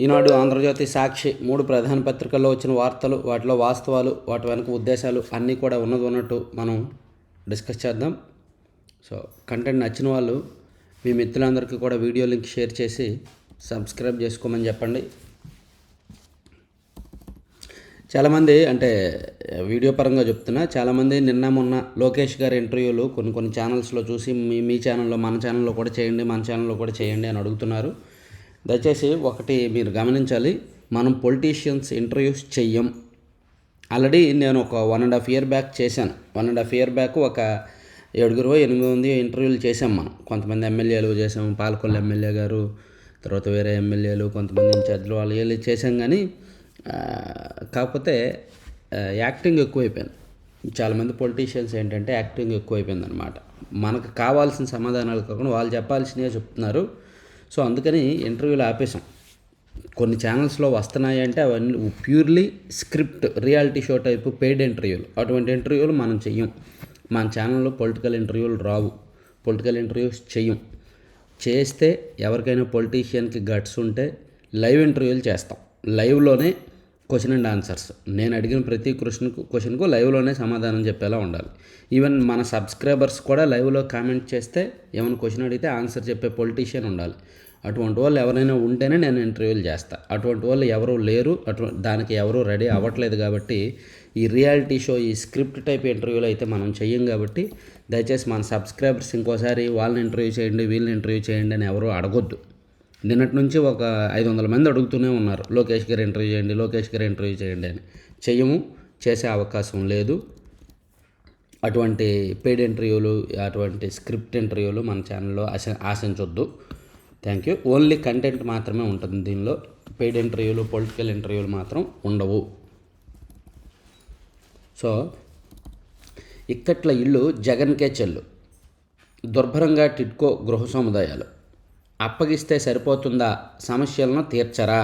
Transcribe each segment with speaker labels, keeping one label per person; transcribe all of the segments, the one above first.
Speaker 1: ఈనాడు, ఆంధ్రజ్యోతి, సాక్షి 3 ప్రధాన పత్రికల్లో వచ్చిన వార్తలు, వాటిలో వాస్తవాలు, వాటి వెనక ఉద్దేశాలు అన్నీ కూడా ఉన్నట్టు మనం డిస్కస్ చేద్దాం. సో కంటెంట్ నచ్చిన వాళ్ళు మీ మిత్రులందరికీ కూడా వీడియో లింక్ షేర్ చేసి సబ్స్క్రైబ్ చేసుకోమని చెప్పండి. చాలామంది అంటే వీడియో పరంగా చెప్తున్నా, చాలామంది నిన్న మొన్న లోకేష్ గారి ఇంటర్వ్యూలు కొన్ని ఛానల్స్లో చూసి మీ ఛానల్లో, మన ఛానల్లో కూడా చేయండి, మన ఛానల్లో కూడా చేయండి అని అడుగుతున్నారు. దయచేసి ఒకటి మీరు గమనించాలి, మనం పొలిటీషియన్స్ ఇంటర్వ్యూస్ చెయ్యం. ఆల్రెడీ నేను ఒక 1.5 year బ్యాక్ చేశాను. 1.5 year బ్యాక్ ఒక 7-8 ఇంటర్వ్యూలు చేసాం మనం. కొంతమంది ఎమ్మెల్యేలు చేసాము, పాలకొల్లు ఎమ్మెల్యే గారు, తర్వాత వేరే ఎమ్మెల్యేలు, కొంతమంది ఇన్ఛార్జ్లు వాళ్ళు చేసాం. కానీ కాకపోతే యాక్టింగ్ ఎక్కువైపోయింది. చాలామంది పొలిటీషియన్స్ ఏంటంటే యాక్టింగ్ ఎక్కువైపోయింది అనమాట. మనకు కావాల్సిన సమాధానాలు కాకుండా వాళ్ళు చెప్పాల్సినవి చెప్తున్నారు. సో అందుకని ఇంటర్వ్యూలు ఆపేసాం. కొన్ని ఛానల్స్లో వస్తున్నాయి అంటే అవన్నీ purely script, reality show type paid ఇంటర్వ్యూలు. అటువంటి ఇంటర్వ్యూలు మనం చెయ్యం. మన ఛానల్లో పొలిటికల్ ఇంటర్వ్యూలు రావు, పొలిటికల్ ఇంటర్వ్యూస్ చెయ్యం. చేస్తే ఎవరికైనా పొలిటీషియన్కి గట్స్ ఉంటే లైవ్ ఇంటర్వ్యూలు చేస్తాం. లైవ్లోనే క్వశ్చన్ అండ్ ఆన్సర్స్, నేను అడిగిన ప్రతి క్వశ్చన్కు లైవ్లోనే సమాధానం చెప్పేలా ఉండాలి. ఈవెన్ మన సబ్స్క్రైబర్స్ కూడా లైవ్లో కామెంట్ చేస్తే ఏమైనా క్వశ్చన్ అడిగితే ఆన్సర్ చెప్పే పొలిటీషియన్ ఉండాలి. అటువంటి వాళ్ళు ఎవరైనా ఉంటేనే నేను ఇంటర్వ్యూలు చేస్తాను. అటువంటి వాళ్ళు ఎవరూ లేరు, దానికి ఎవరూ రెడీ అవ్వట్లేదు. కాబట్టి ఈ రియాలిటీ షో, ఈ స్క్రిప్ట్ టైప్ ఇంటర్వ్యూలు అయితే మనం చెయ్యం. కాబట్టి దయచేసి మన సబ్స్క్రైబర్స్ ఇంకోసారి వాళ్ళని ఇంటర్వ్యూ చేయండి, వీళ్ళని ఇంటర్వ్యూ చేయండి అని ఎవరూ అడగొద్దు. నిన్నటి నుంచి ఒక 500 మంది అడుగుతూనే ఉన్నారు, లోకేష్ గారు ఇంటర్వ్యూ చేయండి, లోకేష్ గారు ఇంటర్వ్యూ చేయండి అని. చెయ్యము, చేసే అవకాశం లేదు. అటువంటి పెయిడ్ ఇంటర్వ్యూలు, అటువంటి స్క్రిప్ట్ ఇంటర్వ్యూలు మన ఛానల్లో ఆశించొద్దు. Thank you. ఓన్లీ కంటెంట్ మాత్రమే ఉంటుంది దీనిలో. పెయిడ్ ఇంటర్వ్యూలు, పొలిటికల్ ఇంటర్వ్యూలు మాత్రం ఉండవు. సో ఇక్కట్ల ఇల్లు జగన్కే చెల్లు, దుర్భరంగా టిడ్కో గృహ సముదాయాలు. అప్పగిస్తే సరిపోతుందా, సమస్యలను తీర్చరా?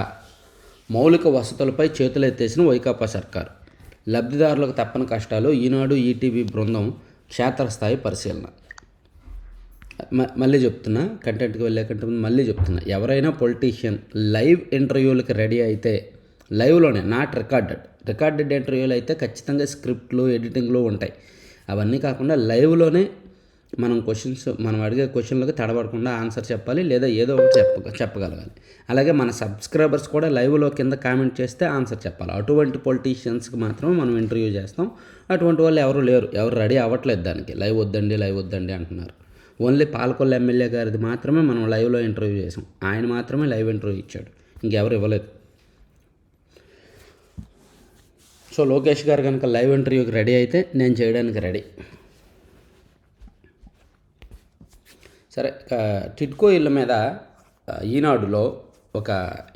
Speaker 1: మౌలిక వసతులపై చేతులెత్తేసిన వైకాపా సర్కారు. లబ్ధిదారులకు తప్పని కష్టాలు. ఈనాడు, ఈటీవీ బృందం క్షేత్రస్థాయి పరిశీలన. మళ్ళీ చెప్తున్నా, కంటెంట్కి వెళ్ళే కంటే మళ్ళీ చెప్తున్నా, ఎవరైనా పొలిటీషియన్ లైవ్ ఇంటర్వ్యూలకి రెడీ అయితే లైవ్లోనే, నాట్ రికార్డెడ్ ఇంటర్వ్యూలు అయితే ఖచ్చితంగా స్క్రిప్ట్లు, ఎడిటింగ్లు ఉంటాయి. అవన్నీ కాకుండా లైవ్లోనే మనం అడిగే క్వశ్చన్లకు తడబడకుండా ఆన్సర్ చెప్పాలి, లేదా ఏదో ఒకటి చెప్పగలగాలి. అలాగే మన సబ్స్క్రైబర్స్ కూడా లైవ్లో కింద కామెంట్ చేస్తే ఆన్సర్ చెప్పాలి. అటువంటి పొలిటీషియన్స్కి మాత్రమే మనం ఇంటర్వ్యూ చేస్తాం. అటువంటి వాళ్ళు ఎవరు లేరు, ఎవరు రెడీ అవ్వట్లేదు దానికి. లైవ్ వద్దండి అంటున్నారు. ఓన్లీ పాలకొల్లు ఎమ్మెల్యే గారిది మాత్రమే మనం లైవ్లో ఇంటర్వ్యూ చేసాం. ఆయన మాత్రమే లైవ్ ఇంటర్వ్యూ ఇచ్చాడు, ఇంకెవరు ఇవ్వలేదు. సో లోకేష్ గారు కనుక లైవ్ ఇంటర్వ్యూకి రెడీ అయితే నేను చేయడానికి రెడీ. సరే, టిడ్కో ఇళ్ళ మీద ఈనాడులో ఒక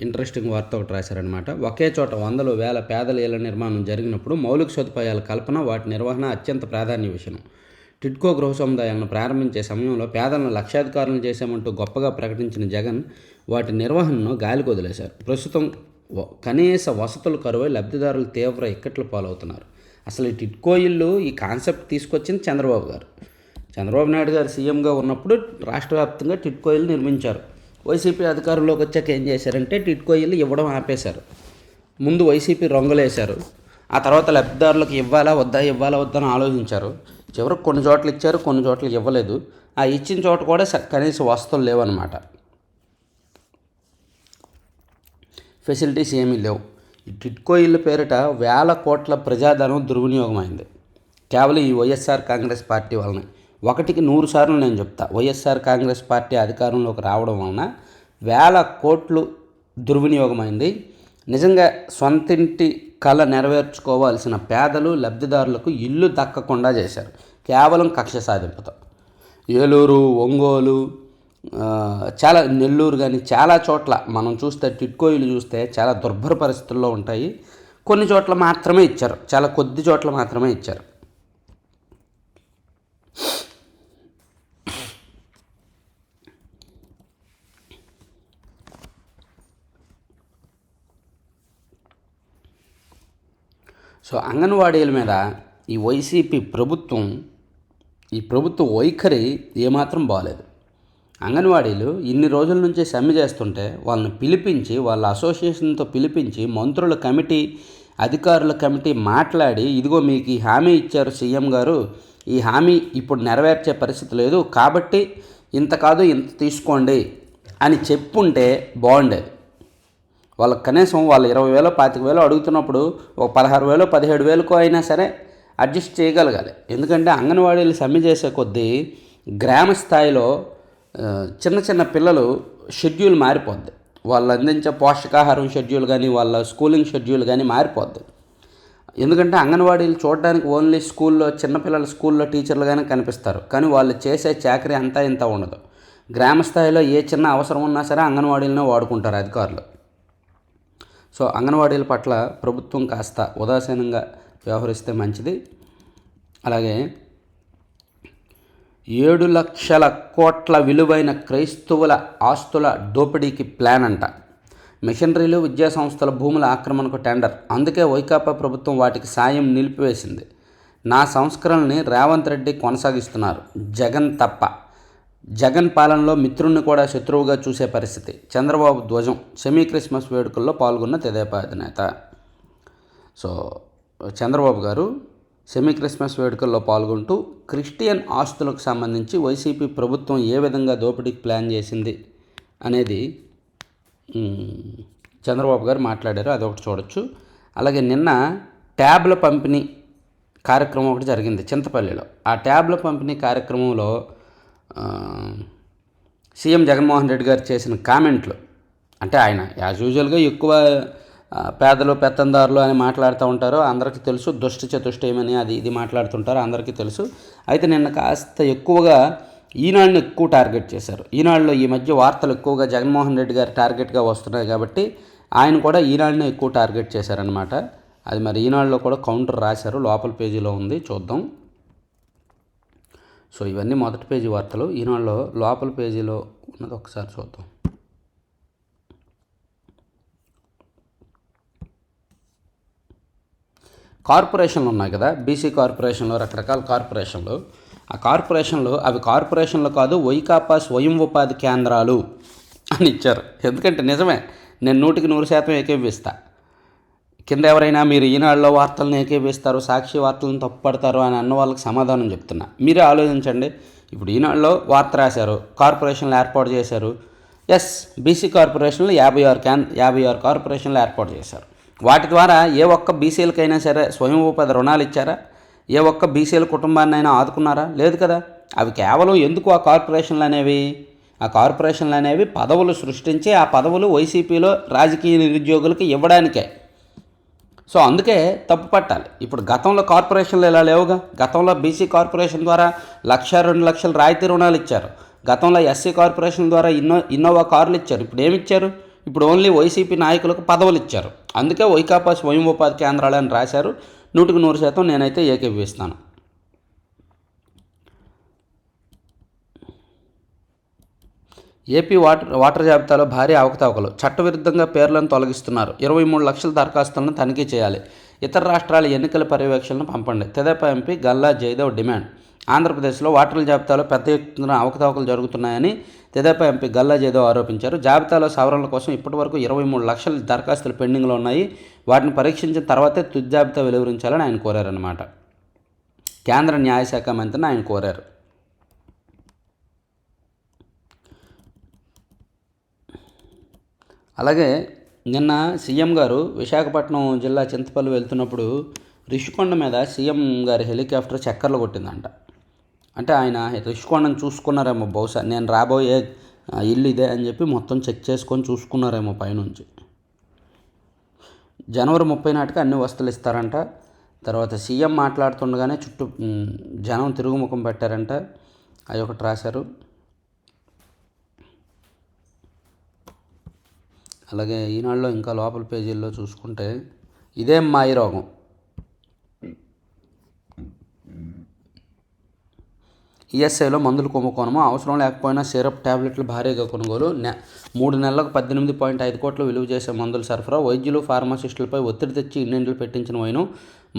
Speaker 1: ఇంట్రెస్టింగ్ వార్త ఒకటి రాశారనమాట. ఒకే చోట వందలు వేల పేదల ఇళ్ల నిర్మాణం జరిగినప్పుడు మౌలిక సదుపాయాల కల్పన, వాటి నిర్వహణ అత్యంత ప్రాధాన్య విషయం. టిడ్కో గృహ సముదాయాలను ప్రారంభించే సమయంలో పేదలను లక్షాధికారులను చేశామంటూ గొప్పగా ప్రకటించిన జగన్ వాటి నిర్వహణను గాలికి వదిలేశారు. ప్రస్తుతం కనీస వసతులు కరువై లబ్ధిదారులు తీవ్ర ఇక్కట్లు పాలవుతున్నారు. అసలు ఈ టిడ్కో ఇల్లు, ఈ కాన్సెప్ట్ తీసుకొచ్చింది చంద్రబాబు నాయుడు గారు సీఎంగా ఉన్నప్పుడు రాష్ట్ర వ్యాప్తంగా టిడ్కో ఇల్లు నిర్మించారు. వైసీపీ అధికారంలోకి వచ్చాక ఏం చేశారంటే టిడ్కో ఇల్లు ఇవ్వడం ఆపేశారు. ముందు వైసీపీ రంగులేశారు, ఆ తర్వాత లబ్ధిదారులకు ఇవ్వాలా వద్దా అని ఆలోచించారు. చివరికి కొన్ని చోట్ల ఇచ్చారు, కొన్ని చోట్ల ఇవ్వలేదు. ఆ ఇచ్చిన చోట కూడా కనీస వసతులు లేవన్నమాట, ఫెసిలిటీస్ ఏమీ లేవు. ఈ టిడ్కో ఇల్లు పేరిట వేల కోట్ల ప్రజాధనం దుర్వినియోగమైంది కేవలం ఈ వైఎస్ఆర్ కాంగ్రెస్ పార్టీ వలన. 100కి 100 సార్లు నేను చెప్తా, వైఎస్ఆర్ కాంగ్రెస్ పార్టీ అధికారంలోకి రావడం వలన వేల కోట్లు దుర్వినియోగమైంది. నిజంగా సొంతింటి కళ నెరవేర్చుకోవాల్సిన పేదలు, లబ్ధిదారులకు ఇల్లు దక్కకుండా చేశారు కేవలం కక్ష సాధింపుతో. ఏలూరు, ఒంగోలు, చాలా నెల్లూరు కానీ చాలా చోట్ల మనం చూస్తే టిడ్కో ఇల్లు చూస్తే చాలా దుర్భర పరిస్థితుల్లో ఉంటాయి. కొన్ని చోట్ల మాత్రమే ఇచ్చారు, చాలా కొద్ది చోట్ల మాత్రమే ఇచ్చారు. సో అంగన్వాడీల మీద ఈ వైసీపీ ప్రభుత్వం, ఈ ప్రభుత్వ వైఖరి ఏమాత్రం బాగాలేదు. అంగన్వాడీలు ఇన్ని రోజుల నుంచి సమ్మె చేస్తుంటే వాళ్ళని పిలిపించి, వాళ్ళ అసోసియేషన్తో పిలిపించి, మంత్రుల కమిటీ, అధికారుల కమిటీ మాట్లాడి, ఇదిగో మీకు ఈ హామీ ఇచ్చారు సీఎం గారు, ఈ హామీ ఇప్పుడు నెరవేర్చే పరిస్థితి లేదు కాబట్టి ఇంత కాదు ఇంత తీసుకోండి అని చెప్పుంటే బాగుండేది. వాళ్ళకి కనీసం వాళ్ళు 20,000 25,000 అడుగుతున్నప్పుడు ఒక 16,000 17,000 అయినా సరే అడ్జస్ట్ చేయగలగాలి. ఎందుకంటే అంగన్వాడీలు సమ్మె చేసే కొద్దీ గ్రామ స్థాయిలో చిన్న చిన్న పిల్లలు షెడ్యూల్ మారిపోద్ది. వాళ్ళు అందించే పోషకాహారం షెడ్యూల్ కానీ, వాళ్ళ స్కూలింగ్ షెడ్యూల్ కానీ మారిపోద్ది. ఎందుకంటే అంగన్వాడీలు చూడడానికి ఓన్లీ స్కూల్లో చిన్నపిల్లల స్కూల్లో టీచర్లుగానే కనిపిస్తారు, కానీ వాళ్ళు చేసే చాకరీ అంతా ఇంత ఉండదు. గ్రామ స్థాయిలో ఏ చిన్న అవసరం ఉన్నా సరే అంగన్వాడీలనే వాడుకుంటారు అధికారులు. సో అంగన్వాడీల పట్ల ప్రభుత్వం కాస్త ఉదాసీనంగా వ్యవహరిస్తే మంచిది. అలాగే 7,00,00,000 విలువైన క్రైస్తవుల ఆస్తుల దోపిడీకి ప్లాన్ అంట. మిషనరీలు, విద్యా సంస్థల భూముల ఆక్రమణకు టెండర్. అందుకే వైకాపా ప్రభుత్వం వాటికి సాయం నిలిపివేసింది. నా సంస్కరణని రేవంత్ రెడ్డి కొనసాగిస్తున్నారు. జగన్ తప్ప. జగన్ పాలనలో మిత్రుణ్ణి కూడా శత్రువుగా చూసే పరిస్థితి. చంద్రబాబు ధ్వజం. సెమీ క్రిస్మస్ వేడుకల్లో పాల్గొన్న తెదేపా అధినేత. సో చంద్రబాబు గారు సెమీ క్రిస్మస్ వేడుకల్లో పాల్గొంటూ క్రిస్టియన్ ఆస్తులకు సంబంధించి వైసీపీ ప్రభుత్వం ఏ విధంగా దోపిడీకి ప్లాన్ చేసింది అనేది చంద్రబాబు గారు మాట్లాడారు. అదొకటి చూడొచ్చు. అలాగే నిన్న ట్యాబ్ల పంపిణీ కార్యక్రమం ఒకటి జరిగింది చింతపల్లిలో. ఆ ట్యాబ్ల పంపిణీ కార్యక్రమంలో సీఎం జగన్మోహన్ రెడ్డి గారు చేసిన కామెంట్లు, అంటే ఆయన యాజ్ యూజువల్గా ఎక్కువ పేదలు పెత్తందారులు అని మాట్లాడుతూ ఉంటారు, అందరికీ తెలుసు. దుష్ట చతుష్టయమని అది ఇది మాట్లాడుతుంటారు, అందరికీ తెలుసు. అయితే నిన్న కాస్త ఎక్కువగా ఈనాడుని ఎక్కువ టార్గెట్ చేశారు. ఈనాడులో ఈ మధ్య వార్తలు ఎక్కువగా జగన్మోహన్ రెడ్డి గారు టార్గెట్గా వస్తున్నాయి కాబట్టి ఆయన కూడా ఈనాడుని ఎక్కువ టార్గెట్ చేశారనమాట. అది మరి ఈనాడులో కూడా కౌంటర్ రాశారు, లోపల పేజీలో ఉంది, చూద్దాం. సో ఇవన్నీ మొదటి పేజీ వార్తలు. ఈనాడులో లోపల పేజీలో ఉన్నది ఒకసారి చూద్దాం. కార్పొరేషన్లు ఉన్నాయి కదా, బీసీ కార్పొరేషన్లు, రకరకాల కార్పొరేషన్లు. ఆ కార్పొరేషన్లు అవి కార్పొరేషన్లు కాదు, వైకాపా స్వయం ఉపాధి కేంద్రాలు అని ఇచ్చారు. ఎందుకంటే నిజమే, నేను 100% ఏకీభవిస్తా. కింద ఎవరైనా మీరు ఈనాడులో వార్తలను ఏకీభవిస్తారు, సాక్షి వార్తలను తప్పుపడతారు అని అన్న వాళ్ళకి సమాధానం చెప్తున్నా. మీరే ఆలోచించండి. ఇప్పుడు ఈనాడులో వార్త రాశారు, కార్పొరేషన్లు ఏర్పాటు చేశారు. ఎస్, బీసీ కార్పొరేషన్లు 56 కార్పొరేషన్లు ఏర్పాటు చేశారు. వాటి ద్వారా ఏ ఒక్క బీసీలకైనా సరే స్వయం ఉపాధి రుణాలు ఇచ్చారా? ఏ ఒక్క బీసీల కుటుంబాన్ని అయినా ఆదుకున్నారా? లేదు కదా. అవి కేవలం ఎందుకు ఆ కార్పొరేషన్లు అనేవి పదవులు సృష్టించి ఆ పదవులు వైసీపీలో రాజకీయ నిరుద్యోగులకి ఇవ్వడానికే. సో అందుకే తప్పు పట్టాలి. ఇప్పుడు గతంలో కార్పొరేషన్లు ఇలా లేవుగా. గతంలో బీసీ కార్పొరేషన్ ద్వారా 1,00,000 2 లక్షల రాయితీ రుణాలు ఇచ్చారు. గతంలో ఎస్సీ కార్పొరేషన్ ద్వారా ఇన్నోవా కార్లు ఇచ్చారు. ఇప్పుడు ఏమి ఇచ్చారు? ఇప్పుడు ఓన్లీ వైసీపీ నాయకులకు పదవులు ఇచ్చారు. అందుకే వైకాపా స్వయం ఉపాధి కేంద్రాలు అని రాశారు. 100% నేనైతే ఏకీభవిస్తాను. ఏపీ వాటర్ జాబితాలో భారీ అవకతవకలు. చట్టవిరుద్ధంగా పేర్లను తొలగిస్తున్నారు. 23 లక్షల దరఖాస్తులను తనిఖీ చేయాలి. ఇతర రాష్ట్రాల ఎన్నికల పర్యవేక్షణను పంపండి. తెదేపా ఎంపీ గల్లా జయదేవ్ డిమాండ్. ఆంధ్రప్రదేశ్లో ఓటర్ల జాబితాలో పెద్ద ఎత్తున అవకతవకలు జరుగుతున్నాయని తెదేపా ఎంపీ గల్లా జయదేవ్ ఆరోపించారు. జాబితాలో సవరణల కోసం ఇప్పటివరకు 23 లక్షల దరఖాస్తులు పెండింగ్లో ఉన్నాయి. వాటిని పరీక్షించిన తర్వాతే తుది జాబితా వెలువరించాలని ఆయన కోరారన్నమాట. కేంద్ర న్యాయశాఖ మంత్రిని ఆయన కోరారు. అలాగే నిన్న సీఎం గారు విశాఖపట్నం జిల్లా చింతపల్లి వెళ్తున్నప్పుడు రిషికొండ మీద సీఎం గారి హెలికాప్టర్ చక్కర్లు కొట్టిందంట. అంటే ఆయన రిషికొండను చూసుకున్నారేమో, బహుశా నేను రాబోయే ఇల్లు ఇదే అని చెప్పి మొత్తం చెక్ చేసుకొని చూసుకున్నారేమో పైనుంచి. జనవరి 30 నాటికి అన్ని వస్తువులు ఇస్తారంట. తర్వాత సీఎం మాట్లాడుతుండగానే చుట్టూ జనం తిరుగుముఖం పెట్టారంట. అవి ఒకటి రాశారు. అలాగే ఈనాడులో ఇంకా లోపల పేజీల్లో చూసుకుంటే ఇదేం మాయ రోగం. ఈఎస్ఐలో మందులు కుంభకోణము. అవసరం లేకపోయినా సిరప్ ట్యాబ్లెట్లు భారీగా కొనుగోలు. 3 నెలలకు 18.5 కోట్లు విలువ చేసే మందుల సరఫరా. వైద్యులు ఫార్మసిస్టులపై ఒత్తిడి తెచ్చి ఇన్నింటిలు పెట్టించిన వైను.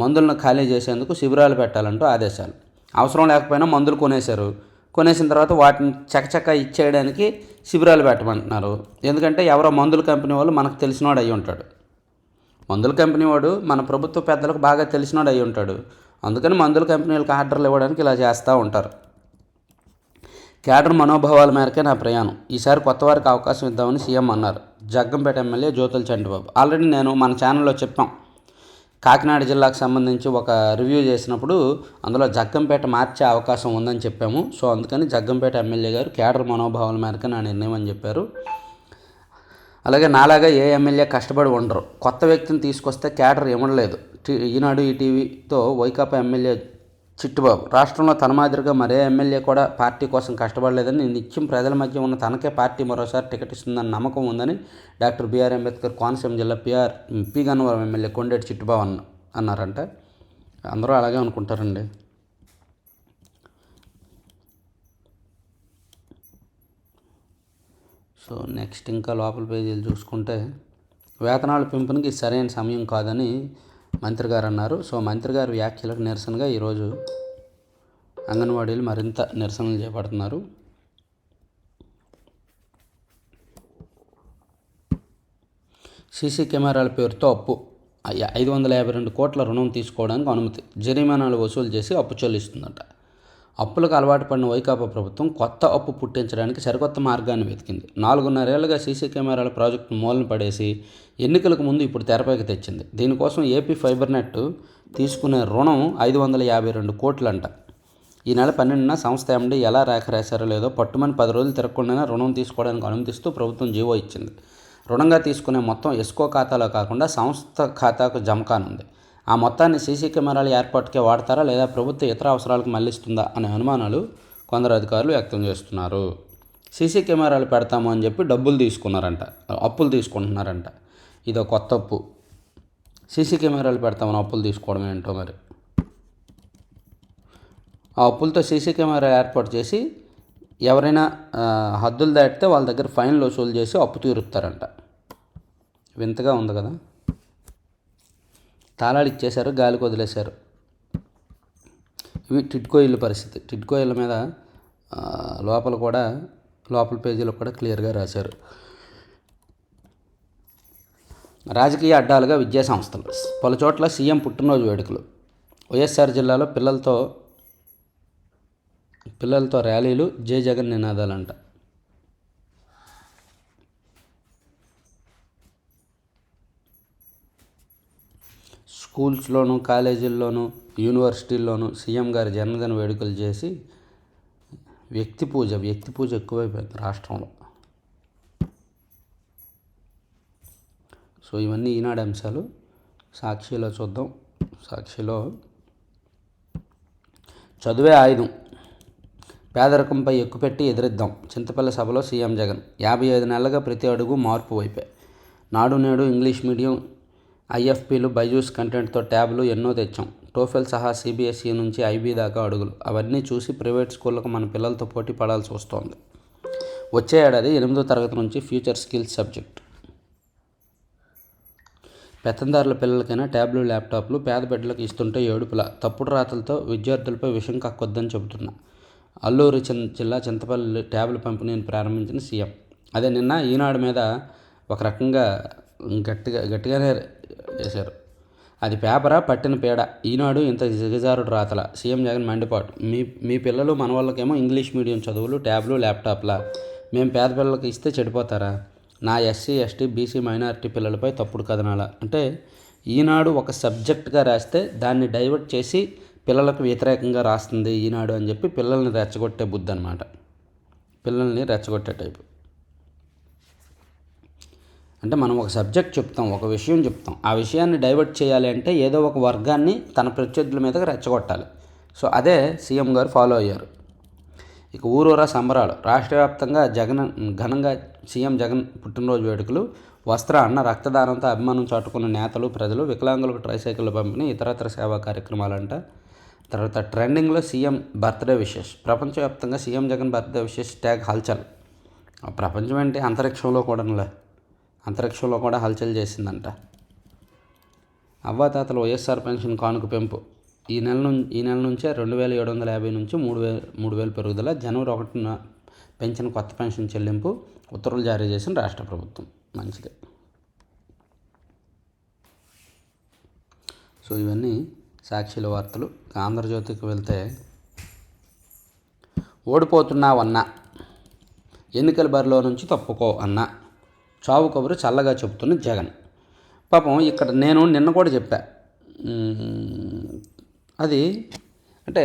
Speaker 1: మందులను ఖాళీ చేసేందుకు శిబిరాలు పెట్టాలంటూ ఆదేశాలు. అవసరం లేకపోయినా మందులు కొనేసిన తర్వాత వాటిని చకచక ఇచ్చేయడానికి శిబిరాలు పెట్టమంటున్నారు. ఎందుకంటే ఎవరో మందుల కంపెనీ వాళ్ళు మనకు తెలిసినవాడు అయి ఉంటాడు. మందుల కంపెనీ వాడు మన ప్రభుత్వ పెద్దలకు బాగా తెలిసినవాడు అయి ఉంటాడు. అందుకని మందుల కంపెనీలకు ఆర్డర్లు ఇవ్వడానికి ఇలా చేస్తూ ఉంటారు. క్యాడర్ మనోభావాల మేరకే నా ప్రయాణం. ఈసారి కొత్త వారికి అవకాశం ఇద్దామని సీఎం అన్నారు. జగ్గంపేట ఎమ్మెల్యే జ్యోతుల చంటిబాబు. ఆల్రెడీ నేను మన ఛానల్లో చెప్పాం. కాకినాడ జిల్లాకు సంబంధించి ఒక రివ్యూ చేసినప్పుడు అందులో జగ్గంపేట మార్చే అవకాశం ఉందని చెప్పాము. సో అందుకని జగ్గంపేట ఎమ్మెల్యే గారు క్యాడర్ మనోభావాల మేరకు నా నిర్ణయం అని చెప్పారు. అలాగే నాలాగా ఏ ఎమ్మెల్యే కష్టపడి ఉండరు. కొత్త వ్యక్తిని తీసుకొస్తే క్యాడర్ ఇవ్వలేదు. ఈనాడు ఈటీవీతో వైకాపా ఎమ్మెల్యే చిట్టుబాబు. రాష్ట్రంలో తన మాదిరిగా మరే ఎమ్మెల్యే కూడా పార్టీ కోసం కష్టపడలేదని, నిత్యం ప్రజల మధ్య ఉన్న తనకే పార్టీ మరోసారి టికెట్ ఇస్తుందని నమ్మకం ఉందని డాక్టర్ బిఆర్ అంబేద్కర్ కోనసీమ జిల్లా పి గన్నవరం ఎమ్మెల్యే కొండేటి చిట్టుబాబు అన్నారంట. అందరూ అలాగే అనుకుంటారండి. సో నెక్స్ట్ ఇంకా లోపల పేజీలు చూసుకుంటే, వేతనాల పెంపునికి సరైన సమయం కాదని మంత్రి గారు అన్నారు. సో మంత్రి గారి వ్యాఖ్యలకు నిరసనగా ఈరోజు అంగన్వాడీలు మరింత నిరసనలు చేపడుతున్నారు. సీసీ కెమెరాల పేరుతో అప్పు 552 కోట్ల రుణం తీసుకోవడానికి అనుమతి, జరిమానాలు వసూలు చేసి అప్పు చెల్లిస్తుందట. అప్పులకు అలవాటు పడిన వైకాపా ప్రభుత్వం కొత్త అప్పు పుట్టించడానికి సరికొత్త మార్గాన్ని వెతికింది. 4.5 ఏళ్లుగా సీసీ కెమెరాల ప్రాజెక్టును మూలన పడేసి ఎన్నికలకు ముందు ఇప్పుడు తెరపైకి తెచ్చింది. దీనికోసం ఏపీ ఫైబర్ నెట్ తీసుకునే రుణం 552 కోట్లంట. ఈ నెల 12న సంస్థ ఎండీ ఎలా రేఖ రాశారో లేదో పట్టుమని 10 రోజులు తిరగకుండానే రుణం తీసుకోవడానికి అనుమతిస్తూ ప్రభుత్వం జీవో ఇచ్చింది. రుణంగా తీసుకునే మొత్తం ఎస్కో ఖాతాలో కాకుండా సంస్థ ఖాతాకు జమ కానుంది. ఆ మొత్తాన్ని సీసీ కెమెరాల ఏర్పాటుకే వాడతారా లేదా ప్రభుత్వ ఇతర అవసరాలకు మళ్లిస్తుందా అనే అనుమానాలు కొందరు అధికారులు వ్యక్తం చేస్తున్నారు. సీసీ కెమెరాలు పెడతాము అని చెప్పి డబ్బులు తీసుకున్నారంట, అప్పులు తీసుకుంటున్నారంట. ఇదో కొత్త అప్పు. సీసీ కెమెరాలు పెడతామని అప్పులు తీసుకోవడం ఏంటో మరి. ఆ అప్పులతో సీసీ కెమెరా ఏర్పాటు చేసి ఎవరైనా హద్దులు దాటితే వాళ్ళ దగ్గర ఫైన్లు వసూలు చేసి అప్పు తీరుస్తారంట. వింతగా ఉంది కదా. తాళాలు ఇచ్చేశారు, గాలికి వదిలేశారు. ఇవి టిడ్కో ఇల్లు పరిస్థితి. టిడ్కో ఇళ్ళ మీద లోపల పేజీలో కూడా క్లియర్గా రాశారు. రాజకీయ అడ్డాలుగా విద్యా సంస్థలు. పలుచోట్ల సీఎం పుట్టినరోజు వేడుకలు. వైఎస్ఆర్ జిల్లాలో పిల్లలతో ర్యాలీలు, జై జగన్ నినాదాలంట. స్కూల్స్లోను, కాలేజీల్లోనూ, యూనివర్సిటీల్లోనూ సీఎం గారి జన్మదిన వేడుకలు చేసి వ్యక్తి పూజ ఎక్కువైపోయింది రాష్ట్రంలో. సో ఇవన్నీ ఈనాడు అంశాలు. సాక్షిలో చూద్దాం. సాక్షిలో చదువే ఆయుధం, పేదరికంపై ఎక్కుపెట్టి ఎదిరిద్దాం, చింతపల్లి సభలో సీఎం జగన్. 55 నెలలుగా ప్రతి అడుగు మార్పు వైపే. నాడు నేడు, ఇంగ్లీష్ మీడియం, ఐఎఫ్పీలు, బైజూస్ కంటెంట్తో ట్యాబ్లు ఎన్నో తెచ్చాం. టోఫెల్ సహా సిబిఎస్ఈ నుంచి ఐబీ దాకా అడుగులు. అవన్నీ చూసి ప్రైవేట్ స్కూళ్ళకు మన పిల్లలతో పోటీ పడాల్సి వస్తోంది. వచ్చే ఏడాది 8వ తరగతి నుంచి ఫ్యూచర్ స్కిల్స్ సబ్జెక్ట్. పెత్తందారుల పిల్లలకైనా ట్యాబ్లు, ల్యాప్టాప్లు పేద బిడ్డలకు ఇస్తుంటే ఏడుపులా. తప్పుడు రాతలతో విద్యార్థులపై విషం కక్కొద్దని చెబుతున్నా. అల్లూరు జిల్లా చింతపల్లి ట్యాబ్ల పంపిణీని ప్రారంభించిన సీఎం. అదే నిన్న ఈనాడు మీద ఒక రకంగా గట్టిగానే చేశారు. అది పేపరా పట్టిన పేడ. ఈనాడు ఇంత దిగజారుడు రాతల. సీఎం జగన్ మండిపాటు. మీ పిల్లలు మన వాళ్ళకేమో ఇంగ్లీష్ మీడియం చదువులు, ట్యాబ్లు, ల్యాప్టాప్లా. మేము పేద పిల్లలకి ఇస్తే చెడిపోతారా? నా ఎస్సీ, ఎస్టీ, బీసీ, మైనారిటీ పిల్లలపై తప్పుడు కథనాల. అంటే ఈనాడు ఒక సబ్జెక్ట్గా రాస్తే దాన్ని డైవర్ట్ చేసి పిల్లలకు వ్యతిరేకంగా రాస్తుంది ఈనాడు అని చెప్పి పిల్లల్ని రెచ్చగొట్టే బుద్ధి అనమాట. పిల్లల్ని రెచ్చగొట్టే టైపు. అంటే మనం ఒక సబ్జెక్ట్ చెప్తాం, ఒక విషయం చెప్తాం, ఆ విషయాన్ని డైవర్ట్ చేయాలి అంటే ఏదో ఒక వర్గాన్ని తన ప్రత్యర్థుల మీదకి రెచ్చగొట్టాలి. సో అదే సీఎం గారు ఫాలో అయ్యారు. ఇక ఊరూరా సంబరాలు. రాష్ట్ర వ్యాప్తంగా ఘనంగా సీఎం జగన్ పుట్టినరోజు వేడుకలు. వస్త్ర, అన్న, రక్తదానంతో అభిమానం చాటుకున్న నేతలు, ప్రజలు. వికలాంగులకు ట్రైసైకిల్ పంపిణీ, ఇతరత్ర సేవా కార్యక్రమాలంట. తర్వాత ట్రెండింగ్లో సీఎం బర్త్డే విషెస్. ప్రపంచవ్యాప్తంగా CM Jagan birthday wishes tag హల్చల్. ప్రపంచం ఏంటి, అంతరిక్షంలో కూడా హల్చల్ చేసిందంట. అవ్వాతాతల వైఎస్ఆర్ పెన్షన్ కానుక పెంపు. ఈ నెల నుంచే 2750 నుంచి 3000 పెరుగుదల. జనవరి 1న పెంచిన కొత్త పెన్షన్ చెల్లింపు ఉత్తర్వులు జారీ చేసిన రాష్ట్ర ప్రభుత్వం. మంచిదే. సో ఇవన్నీ సాక్షిల వార్తలు. ఆంధ్రజ్యోతికి వెళ్తే, ఓడిపోతున్నావన్నా, ఎన్నికల బరిలో నుంచి తప్పుకో అన్న చావు కబురు చల్లగా చెబుతున్న జగన్. పాపం ఇక్కడ నేను నిన్న కూడా చెప్పా, అది అంటే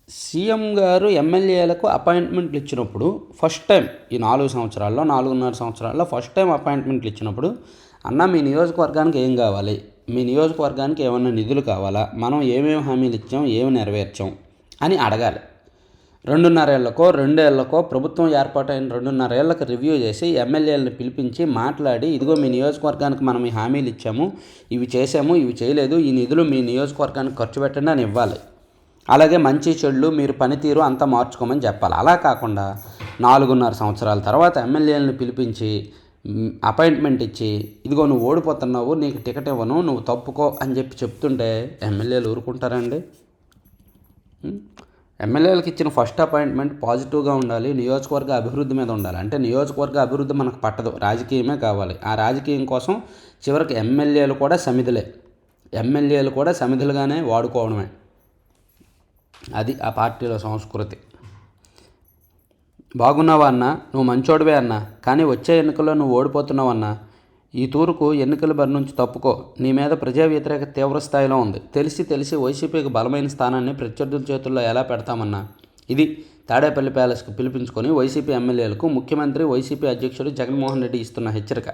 Speaker 1: సీఎం గారు ఎమ్మెల్యేలకు అపాయింట్మెంట్లు ఇచ్చినప్పుడు ఫస్ట్ టైం ఈ 4.5 సంవత్సరాల్లో ఫస్ట్ టైం అపాయింట్మెంట్లు ఇచ్చినప్పుడు, అన్న మీ నియోజకవర్గానికి ఏం కావాలి, మీ నియోజకవర్గానికి ఏమన్నా నిధులు కావాలా, మనం ఏమేమి హామీలు ఇచ్చాం, ఏమి నెరవేర్చాం అని అడగాలి. 2.5 ఏళ్లకో ప్రభుత్వం ఏర్పాటైన 2.5 ఏళ్ళకి రివ్యూ చేసి ఎమ్మెల్యేలను పిలిపించి మాట్లాడి, ఇదిగో మీ నియోజకవర్గానికి మనం ఈ హామీలు ఇచ్చాము, ఇవి చేసాము, ఇవి చేయలేదు, ఈ నిధులు మీ నియోజకవర్గానికి ఖర్చు పెట్టండి అని ఇవ్వాలి. అలాగే మంచి చెడులు మీరు పనితీరు అంతా మార్చుకోమని చెప్పాలి. అలా కాకుండా 4.5 సంవత్సరాల తర్వాత ఎమ్మెల్యేలను పిలిపించి అపాయింట్మెంట్ ఇచ్చి, ఇదిగో నువ్వు ఓడిపోతున్నావు, నీకు టికెట్ ఇవ్వను, నువ్వు తప్పుకో అని చెప్తుంటే ఎమ్మెల్యేలు ఊరుకుంటారండి? ఎమ్మెల్యేలకు ఇచ్చిన ఫస్ట్ అపాయింట్మెంట్ పాజిటివ్గా ఉండాలి, నియోజకవర్గ అభివృద్ధి మీద ఉండాలి. అంటే నియోజకవర్గ అభివృద్ధి మనకు పట్టదు, రాజకీయమే కావాలి. ఆ రాజకీయం కోసం చివరికి ఎమ్మెల్యేలు కూడా సమిధులుగానే వాడుకోవడమే. అది ఆ పార్టీలో సంస్కృతి. బాగున్నావా అన్న, నువ్వు మంచోడివే అన్న, కానీ వచ్చే ఎన్నికల్లో నువ్వు ఓడిపోతున్నావు అన్న, ఈ తూరుకు ఎన్నికల బరి నుంచి తప్పుకో, నీ మీద ప్రజా వ్యతిరేకత తీవ్రస్థాయిలో ఉంది, తెలిసి వైసీపీకి బలమైన స్థానాన్ని ప్రత్యర్థుల చేతుల్లో ఎలా పెడతామన్నా. ఇది తాడేపల్లి ప్యాలెస్కు పిలిపించుకొని వైసీపీ ఎమ్మెల్యేలకు ముఖ్యమంత్రి, వైసీపీ అధ్యక్షుడు జగన్మోహన్ రెడ్డి ఇస్తున్న హెచ్చరిక.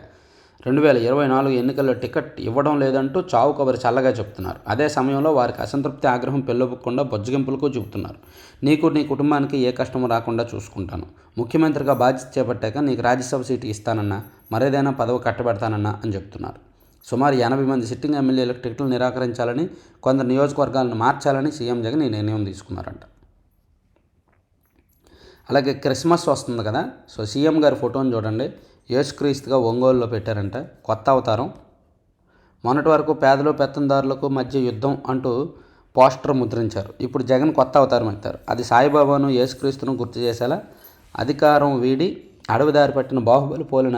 Speaker 1: 2024 ఎన్నికల్లో టికెట్ ఇవ్వడం లేదంటూ చావు కబురు చల్లగా చెప్తున్నారు. అదే సమయంలో వారికి అసంతృప్తి, ఆగ్రహం పెళ్ళొప్పకుండా బొజ్జగింపులకు చెబుతున్నారు. నీకు, నీ కుటుంబానికి ఏ కష్టం రాకుండా చూసుకుంటాను, ముఖ్యమంత్రిగా బాధ్యత చేపట్టాక నీకు రాజ్యసభ సీటు ఇస్తానన్నా, మరేదైనా పదవి కట్టబెడతానన్నా అని చెప్తున్నారు. సుమారు 80 మంది సిట్టింగ్ ఎమ్మెల్యేలకు టికెట్లు నిరాకరించాలని, కొందరు నియోజకవర్గాలను మార్చాలని సీఎం జగన్ ఈ నిర్ణయం తీసుకున్నారంట. అలాగే క్రిస్మస్ వస్తుంది కదా, సో సీఎం గారి ఫోటోని చూడండి, యేసుక్రీస్తుగా ఒంగోలులో పెట్టారంట. కొత్త అవతారం. మొన్నటి వరకు పేదలు పెత్తందారులకు మధ్య యుద్ధం అంటూ పోస్టర్ ముద్రించారు. ఇప్పుడు జగన్ కొత్త అవతారం ఎత్తారు. అది సాయిబాబాను, యేసుక్రీస్తును గుర్తు చేసేలా అధికారం వీడి అడవిదారి పట్టిన బాహుబలి పోలిన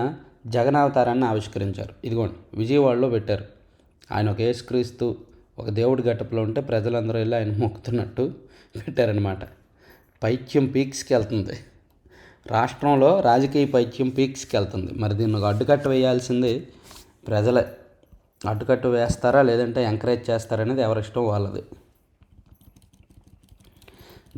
Speaker 1: జగన్ అవతారాన్ని ఆవిష్కరించారు. ఇదిగోండి విజయవాడలో పెట్టారు. ఆయన ఒక యేసుక్రీస్తు ఒక దేవుడి గెటప్లో ఉంటే ప్రజలందరూ వెళ్ళి ఆయన మొక్కుతున్నట్టు పెట్టారనమాట. పైత్యం పీక్స్కి వెళ్తుంది. రాష్ట్రంలో రాజకీయ పైత్యం పీక్స్కి వెళ్తుంది. మరి దీన్ని అడ్డుకట్ట వేయాల్సింది ప్రజలే. అడ్డుకట్టు వేస్తారా లేదంటే ఎంకరేజ్ చేస్తారనేది ఎవరిష్టం వాళ్ళది.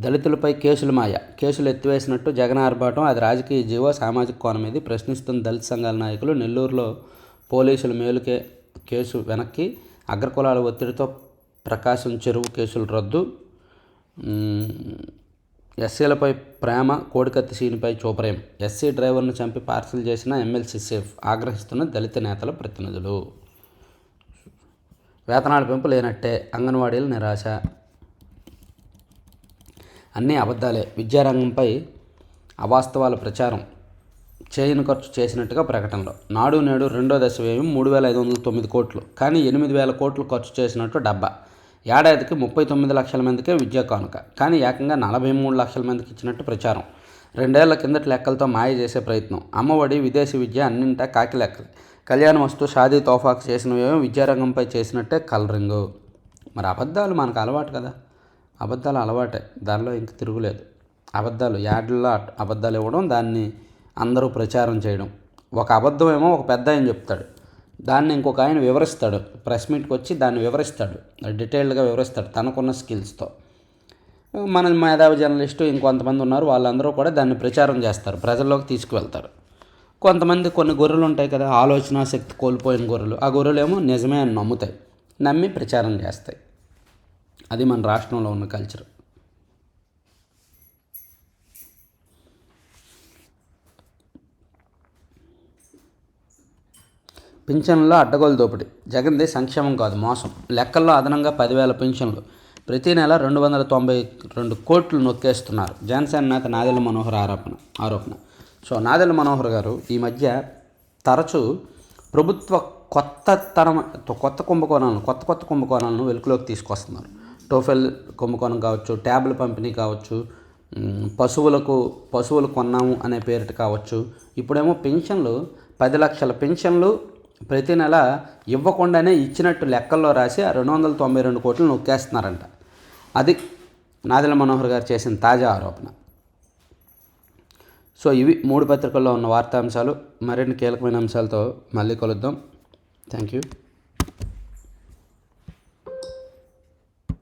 Speaker 1: దళితులపై కేసులు మాయ, కేసులు ఎత్తివేసినట్టు జగన్ ఆర్భాటం. అది రాజకీయ జీవో, సామాజిక కోణం ఇది ప్రశ్నిస్తున్న దళిత సంఘాల నాయకులు. నెల్లూరులో పోలీసుల మేలుకే కేసు వెనక్కి, అగ్రకులాల ఒత్తిడితో ప్రకాశం చెరువు కేసులు రద్దు, ఎస్సీలపై ప్రేమ, కోడికత్తి సీనిపై చూపరేం, ఎస్సీ డ్రైవర్ను చంపి పార్సల్ చేసిన ఎమ్మెల్సీ సేఫ్, ఆగ్రహిస్తున్న దళిత నేతల ప్రతినిధులు. వేతనాల పెంపు లేనట్టే, అంగన్వాడీలు నిరాశ. అన్నీ అబద్ధాలే. విద్యారంగంపై అవాస్తవాల ప్రచారం, చేయని ఖర్చు చేసినట్టుగా ప్రకటనలో. నాడు నేడు రెండో దశ వ్యయం 3,509 కోట్లు, కానీ 8,000 కోట్లు ఖర్చు చేసినట్టు డబ్బా. ఏడాదికి 39 లక్షల మందికే విద్యా కానుక, కానీ ఏకంగా 43 లక్షల మందికి ఇచ్చినట్టు ప్రచారం. 2 ఏళ్ల కిందటి లెక్కలతో మాయ చేసే ప్రయత్నం. అమ్మఒడి, విదేశీ విద్య అన్నింటా కాకి లెక్కలు. కళ్యాణ వస్తు, షాదీ తోఫాకు చేసినవేమో విద్యారంగంపై చేసినట్టే కలరింగు. మరి అబద్ధాలు మనకు అలవాటు కదా, అబద్ధాలు అలవాటే, దానిలో ఇంక తిరుగులేదు. అబద్ధాలు యాడ్లలో అబద్ధాలు ఇవ్వడం, దాన్ని అందరూ ప్రచారం చేయడం. ఒక అబద్ధం ఏమో ఒక పెద్ద ఆయన చెప్తాడు, దాన్ని ఇంకొక ఆయన వివరిస్తాడు, ప్రెస్ మీట్కి వచ్చి దాన్ని వివరిస్తాడు, డీటెయిల్డ్గా వివరిస్తాడు తనకున్న స్కిల్స్తో. మన మేధావి జర్నలిస్టు ఇంకొంతమంది ఉన్నారు, వాళ్ళందరూ కూడా దాన్ని ప్రచారం చేస్తారు, ప్రజల్లోకి తీసుకువెళ్తారు. కొంతమంది కొన్ని గొర్రెలు ఉంటాయి కదా, ఆలోచన శక్తి కోల్పోయిన గొర్రెలు, ఆ గొర్రెలు ఏమో నిజమే అని నమ్ముతాయి, నమ్మి ప్రచారం చేస్తాయి. అది మన రాష్ట్రంలో ఉన్న కల్చర్. పింఛన్లో అడ్డగోలు దోపిడీ. జగన్ది సంక్షేమం కాదు, మోసం. లెక్కల్లో అదనంగా 10,000 పింఛన్లు, ప్రతి నెల 292 కోట్లు నొక్కేస్తున్నారు. జనసేన నేత నాదెళ్ల మనోహర్ ఆరోపణ. సో నాదెళ్ల మనోహర్ గారు ఈ మధ్య తరచూ ప్రభుత్వ కొత్త కుంభకోణాలను వెలుగులోకి తీసుకొస్తున్నారు. టోఫెల్ కుంభకోణం కావచ్చు, ట్యాబ్ల పంపిణీ కావచ్చు, పశువులు కొన్నాము అనే పేరిట కావచ్చు. ఇప్పుడేమో పెన్షన్లు 10 లక్షల పెన్షన్లు ప్రతి నెల ఇవ్వకుండానే ఇచ్చినట్టు లెక్కల్లో రాసి ఆ 292 కోట్లు నొక్కేస్తున్నారంట. అది నాదెళ్ల మనోహర్ గారు చేసిన తాజా ఆరోపణ. సో ఇవి 3 పత్రికల్లో ఉన్న వార్తాంశాలు. మరిన్ని కీలకమైన అంశాలతో మళ్ళీ కలుద్దాం. Thank you.